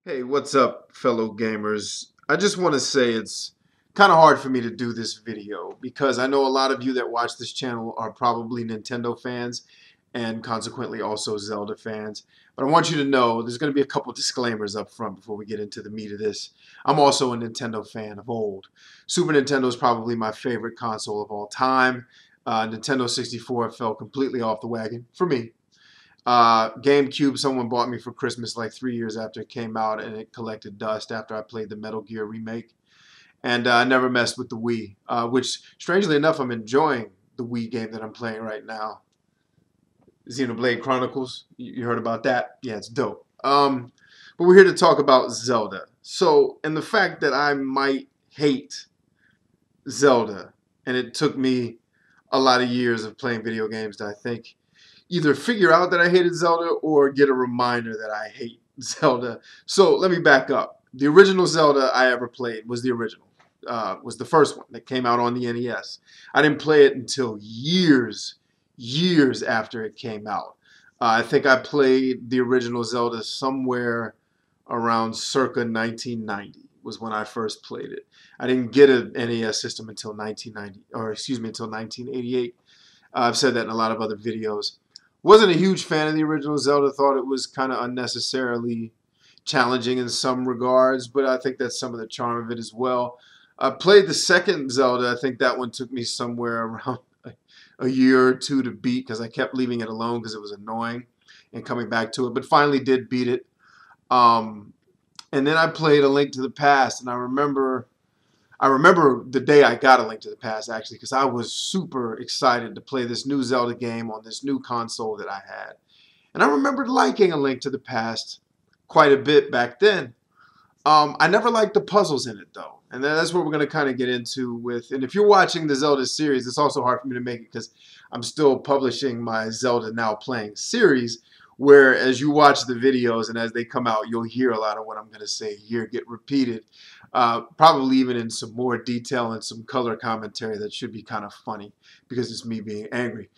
Hey, what's up, fellow gamers? I just want to say it's kind of hard for me to do this video because I know a lot of you that watch this channel are probably Nintendo fans and consequently also Zelda fans. But I want you to know there's going to be a couple disclaimers up front before we get into the meat of this. I'm also a Nintendo fan of old. Super Nintendo is probably my favorite console of all time. Nintendo 64 fell completely off the wagon for me. GameCube, someone bought me for Christmas like 3 years after it came out, and it collected dust after I played the Metal Gear remake. And I never messed with the Wii, which, strangely enough, I'm enjoying the Wii game that I'm playing right now. Xenoblade Chronicles. You heard about that? Yeah, it's dope. But we're here to talk about Zelda. So, and the fact that I might hate Zelda, and it took me a lot of years of playing video games to, I think, either figure out that I hated Zelda or get a reminder that I hate Zelda. So let me back up. The original Zelda I ever played was the original. Was the first one that came out on the NES. I didn't play it until years after it came out. I think I played the original Zelda somewhere around circa 1990 was when I first played it. I didn't get an NES system until 1990, or excuse me, until 1988. I've said that in a lot of other videos. Wasn't a huge fan of the original Zelda. Thought it was kind of unnecessarily challenging in some regards, but I think that's some of the charm of it as well. I played the second Zelda. I think that one took me somewhere around a year or two to beat because I kept leaving it alone because it was annoying and coming back to it, but finally did beat it. And then I played A Link to the Past, and I remember the day I got A Link to the Past, actually, because I was super excited to play this new Zelda game on this new console that I had. And I remembered liking A Link to the Past quite a bit back then. I never liked the puzzles in it, though. And that's what we're going to kind of get into with. And if you're watching the Zelda series, it's also hard for me to make it because I'm still publishing my Zelda Now Playing series, where as you watch the videos and as they come out, you'll hear a lot of what I'm going to say here get repeated. Probably even in some more detail and some color commentary that should be kind of funny because it's me being angry.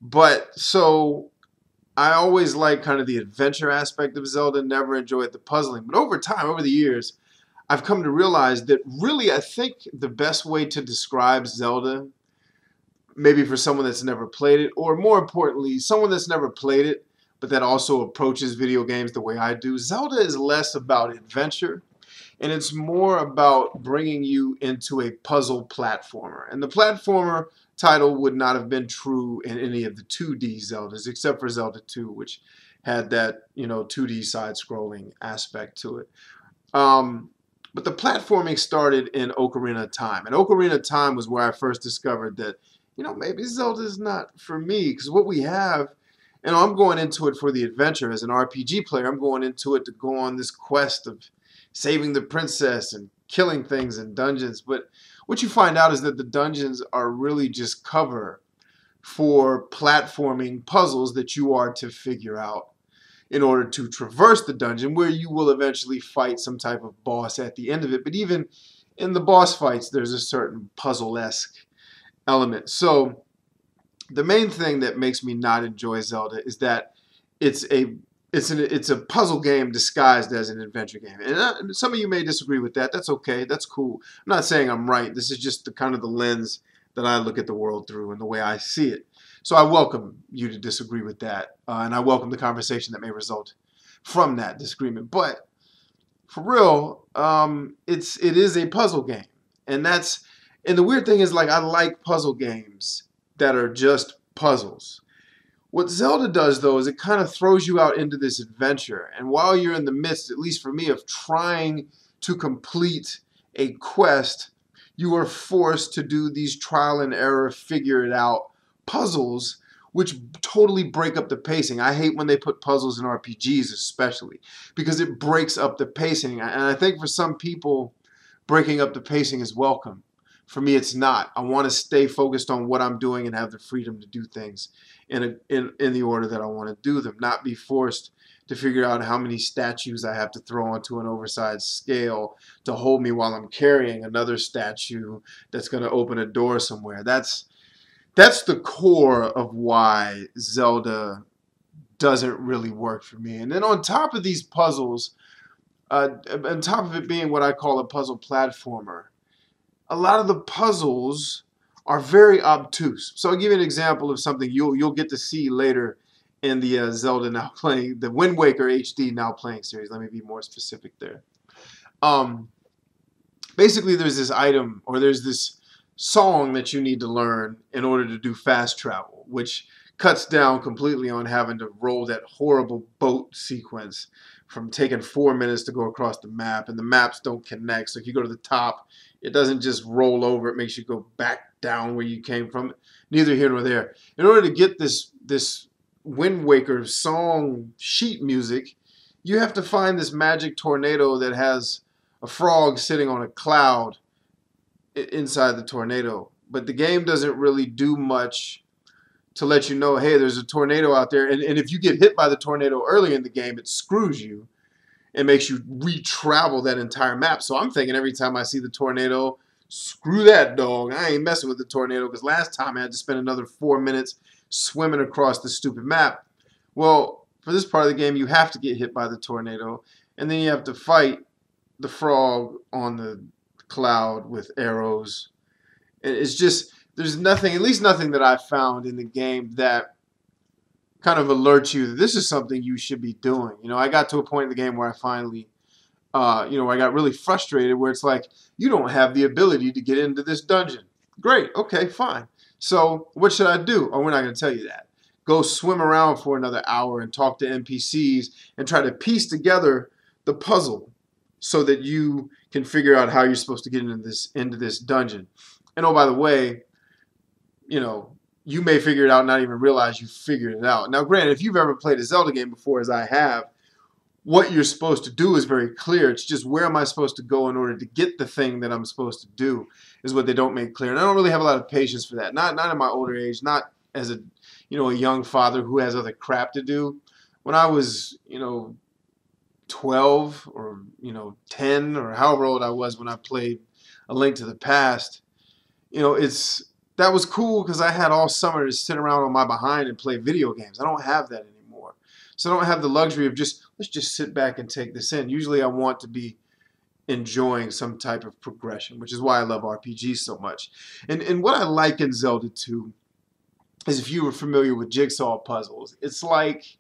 But so I always liked kind of the adventure aspect of Zelda, never enjoyed the puzzling. But over time, over the years, I've come to realize that really I think the best way to describe Zelda, maybe for someone that's never played it, or more importantly, someone that's never played it, but that also approaches video games the way I do, Zelda is less about adventure, and it's more about bringing you into a puzzle platformer. And the platformer title would not have been true in any of the 2D Zeldas, except for Zelda 2, which had that, 2D side-scrolling aspect to it. But the platforming started in Ocarina of Time. And Ocarina of Time was where I first discovered that, maybe Zelda is not for me. Because what we have, and I'm going into it for the adventure as an RPG player. I'm going into it to go on this quest of saving the princess and killing things in dungeons. But what you find out is that the dungeons are really just cover for platforming puzzles that you are to figure out in order to traverse the dungeon, where you will eventually fight some type of boss at the end of it. But even in the boss fights, there's a certain puzzle-esque element. So the main thing that makes me not enjoy Zelda is that it's a puzzle game disguised as an adventure game. And some of you may disagree with that. That's okay. That's cool. I'm not saying I'm right. This is just the kind of the lens that I look at the world through and the way I see it. So I welcome you to disagree with that, and I welcome the conversation that may result from that disagreement. But for real, it is a puzzle game, and the weird thing is, like, I like puzzle games that are just puzzles. What Zelda does, though, is it kind of throws you out into this adventure, and while you're in the midst, at least for me, of trying to complete a quest, you are forced to do these trial and error, figure it out puzzles, which totally break up the pacing. I hate when they put puzzles in RPGs, especially, because it breaks up the pacing. And I think for some people, breaking up the pacing is welcome. For me, it's not. I want to stay focused on what I'm doing and have the freedom to do things in the order that I want to do them, not be forced to figure out how many statues I have to throw onto an oversized scale to hold me while I'm carrying another statue that's going to open a door somewhere. That's the core of why Zelda doesn't really work for me. And then on top of these puzzles, On top of it being what I call a puzzle platformer, a lot of the puzzles are very obtuse. So I'll give you an example of something you'll get to see later in the Zelda now playing, the Wind Waker HD now playing series. Let me be more specific there. Um, Basically, there's this item, or there's this song that you need to learn in order to do fast travel, which cuts down completely on having to roll that horrible boat sequence from taking 4 minutes to go across the map, and the maps don't connect. So if you go to the top, it doesn't just roll over, it makes you go back down where you came from. Neither here nor there. In order to get this Wind Waker song sheet music, you have to find this magic tornado that has a frog sitting on a cloud inside the tornado. But the game doesn't really do much to let you know, hey, there's a tornado out there. And if you get hit by the tornado early in the game, it screws you. It makes you re-travel that entire map. So I'm thinking every time I see the tornado, screw that dog. I ain't messing with the tornado, because last time I had to spend another 4 minutes swimming across the stupid map. Well, for this part of the game, you have to get hit by the tornado, and then you have to fight the frog on the cloud with arrows. It's just, there's nothing, at least nothing that I found in the game that kind of alerts you that this is something you should be doing. You know, I got to a point in the game where I finally, I got really frustrated, where it's like, you don't have the ability to get into this dungeon. Great, okay, fine. So what should I do? Oh, we're not going to tell you that. Go swim around for another hour and talk to NPCs and try to piece together the puzzle so that you can figure out how you're supposed to get into this dungeon. And oh, by the way, you may figure it out and not even realize you figured it out. Now, granted, if you've ever played a Zelda game before, as I have, what you're supposed to do is very clear. It's just, where am I supposed to go in order to get the thing that I'm supposed to do is what they don't make clear. And I don't really have a lot of patience for that. Not in my older age, not as a young father who has other crap to do. When I was 12 or 10 or however old I was when I played A Link to the Past, that was cool because I had all summer to sit around on my behind and play video games. I don't have that anymore. So I don't have the luxury of let's just sit back and take this in. Usually I want to be enjoying some type of progression, which is why I love RPGs so much. And what I like in Zelda 2 is, if you were familiar with jigsaw puzzles, it's like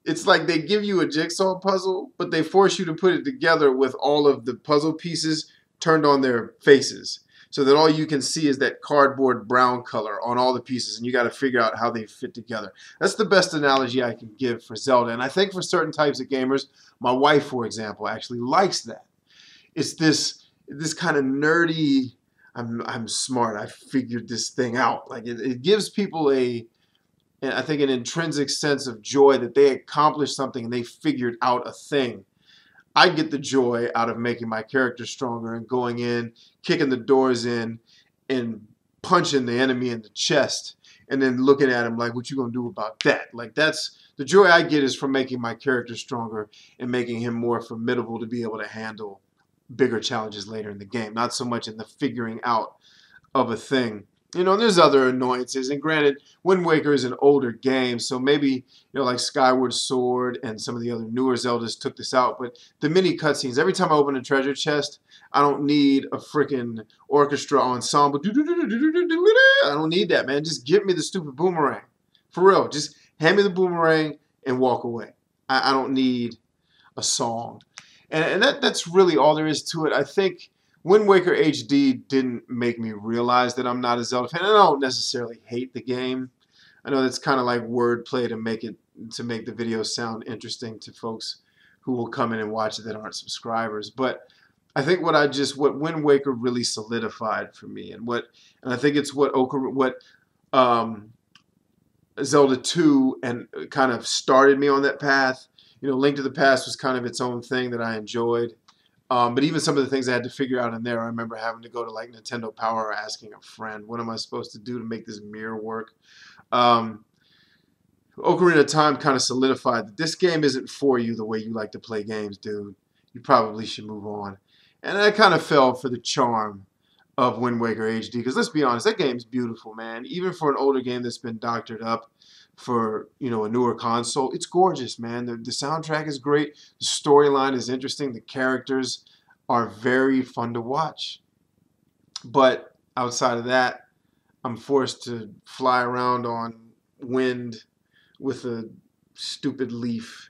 they give you a jigsaw puzzle, but they force you to put it together with all of the puzzle pieces turned on their faces, so that all you can see is that cardboard brown color on all the pieces, and you got to figure out how they fit together. That's the best analogy I can give for Zelda, and I think for certain types of gamers, my wife, for example, actually likes that. It's this kind of nerdy, I'm smart, I figured this thing out. Like it gives people and I think an intrinsic sense of joy that they accomplished something and they figured out a thing. I get the joy out of making my character stronger and going in, kicking the doors in, and punching the enemy in the chest, and then looking at him like, what you gonna do about that? Like, that's the joy I get, is from making my character stronger and making him more formidable to be able to handle bigger challenges later in the game. Not so much in the figuring out of a thing. There's other annoyances, and granted, Wind Waker is an older game, so maybe, like Skyward Sword and some of the other newer Zeldas took this out, but the mini cutscenes, every time I open a treasure chest, I don't need a freaking orchestra ensemble. I don't need that, man. Just give me the stupid boomerang. For real, just hand me the boomerang and walk away. I don't need a song. And that's really all there is to it. I think Wind Waker HD didn't make me realize that I'm not a Zelda fan. I don't necessarily hate the game. I know that's kind of like wordplay to make the video sound interesting to folks who will come in and watch it that aren't subscribers. But I think what Wind Waker really solidified for me, and I think it's what Zelda 2 and kind of started me on that path. Link to the Past was kind of its own thing that I enjoyed. But even some of the things I had to figure out in there, I remember having to go to like Nintendo Power or asking a friend, what am I supposed to do to make this mirror work? Ocarina of Time kind of solidified that this game isn't for you the way you like to play games, dude. You probably should move on. And I kind of fell for the charm of Wind Waker HD, because let's be honest, that game's beautiful, man. Even for an older game that's been doctored up for, you know, a newer console. It's gorgeous, man. The soundtrack is great. The storyline is interesting. The characters are very fun to watch. But outside of that, I'm forced to fly around on wind with a stupid leaf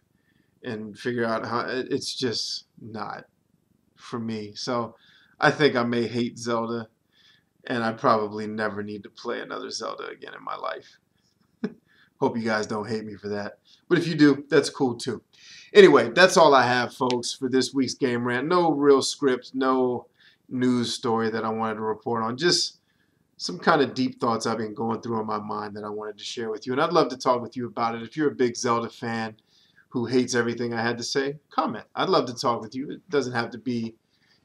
and figure out how it's just not for me. So I think I may hate Zelda, and I probably never need to play another Zelda again in my life. Hope you guys don't hate me for that. But if you do, that's cool too. Anyway, that's all I have, folks, for this week's Game Rant. No real script, no news story that I wanted to report on. Just some kind of deep thoughts I've been going through in my mind that I wanted to share with you. And I'd love to talk with you about it. If you're a big Zelda fan who hates everything I had to say, comment. I'd love to talk with you. It doesn't have to be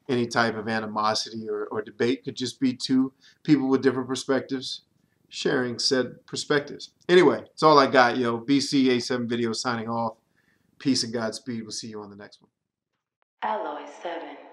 any type of animosity or debate. It could just be two people with different perspectives sharing said perspectives. Anyway, that's all I got, yo. BCA7 video signing off. Peace and Godspeed. We'll see you on the next one. Alloy 7.